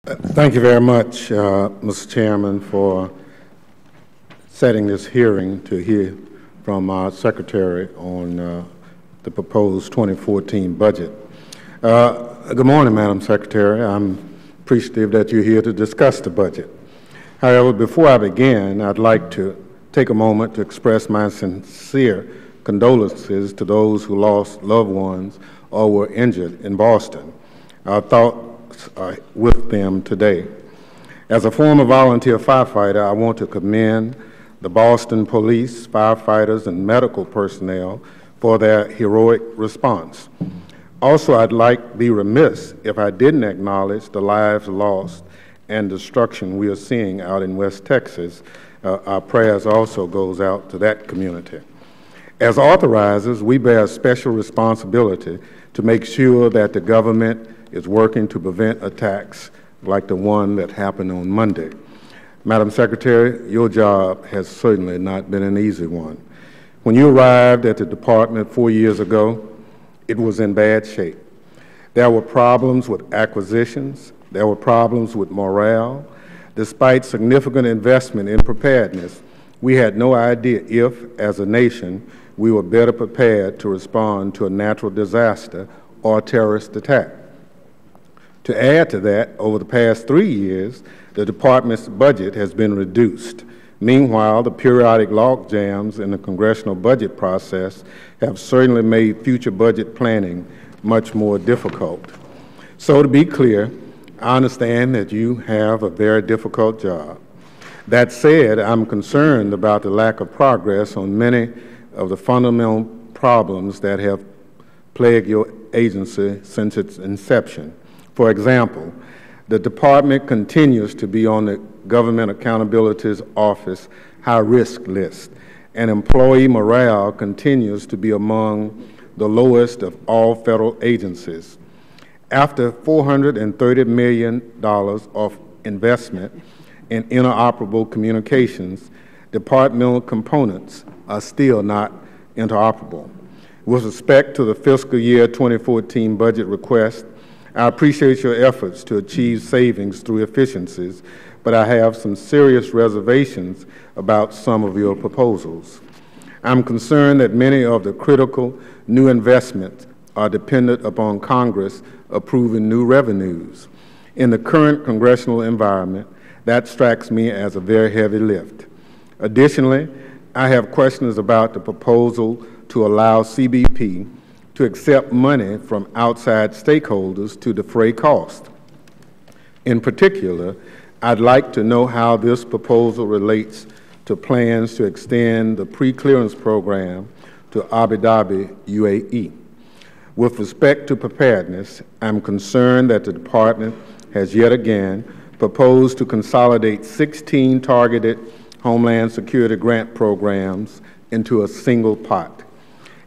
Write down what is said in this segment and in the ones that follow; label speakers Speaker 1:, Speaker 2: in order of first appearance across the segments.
Speaker 1: Thank you very much, Mr. Chairman, for setting this hearing to hear from our Secretary on the proposed 2014 budget. Good morning, Madam Secretary. I'm appreciative that you're here to discuss the budget. However, before I begin, I'd like to take a moment to express my sincere condolences to those who lost loved ones or were injured in Boston. Our thoughts are with them today. As a former volunteer firefighter, I want to commend the Boston police, firefighters, and medical personnel for their heroic response. Also, I'd be remiss if I didn't acknowledge the lives lost and destruction we are seeing out in West Texas. Our prayers also goes out to that community. As authorizers, we bear a special responsibility to make sure that the government is working to prevent attacks like the one that happened on Monday. Madam Secretary, your job has certainly not been an easy one. When you arrived at the department 4 years ago, it was in bad shape. There were problems with acquisitions. There were problems with morale. Despite significant investment in preparedness, we had no idea if, as a nation, we were better prepared to respond to a natural disaster or a terrorist attack. To add to that, over the past 3 years, the department's budget has been reduced. Meanwhile, the periodic log jams in the congressional budget process have certainly made future budget planning much more difficult. So to be clear, I understand that you have a very difficult job. That said, I'm concerned about the lack of progress on many of the fundamental problems that have plagued your agency since its inception. For example, the department continues to be on the Government Accountability Office high-risk list, and employee morale continues to be among the lowest of all federal agencies. After $430 million of investment in interoperable communications, departmental components are still not interoperable. With respect to the fiscal year 2014 budget request, I appreciate your efforts to achieve savings through efficiencies, but I have some serious reservations about some of your proposals. I'm concerned that many of the critical new investments are dependent upon Congress approving new revenues. In the current congressional environment, that strikes me as a very heavy lift. Additionally, I have questions about the proposal to allow CBP to accept money from outside stakeholders to defray costs. In particular, I'd like to know how this proposal relates to plans to extend the pre-clearance program to Abu Dhabi, UAE. With respect to preparedness, I'm concerned that the department has yet again proposed to consolidate 16 targeted Homeland Security grant programs into a single pot.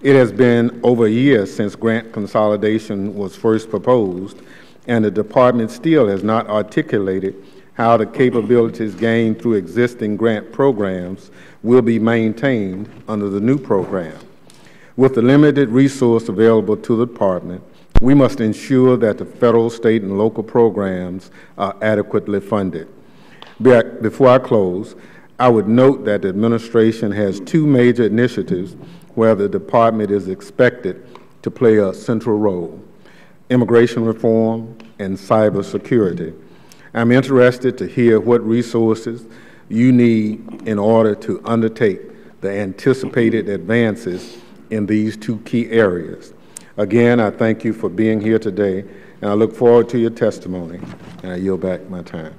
Speaker 1: It has been over a year since grant consolidation was first proposed, and the department still has not articulated how the capabilities gained through existing grant programs will be maintained under the new program. With the limited resource available to the department, we must ensure that the federal, state, and local programs are adequately funded. Before I close, I would note that the administration has two major initiatives where the department is expected to play a central role: immigration reform and cybersecurity. I'm interested to hear what resources you need in order to undertake the anticipated advances in these two key areas. Again, I thank you for being here today, and I look forward to your testimony, and I yield back my time.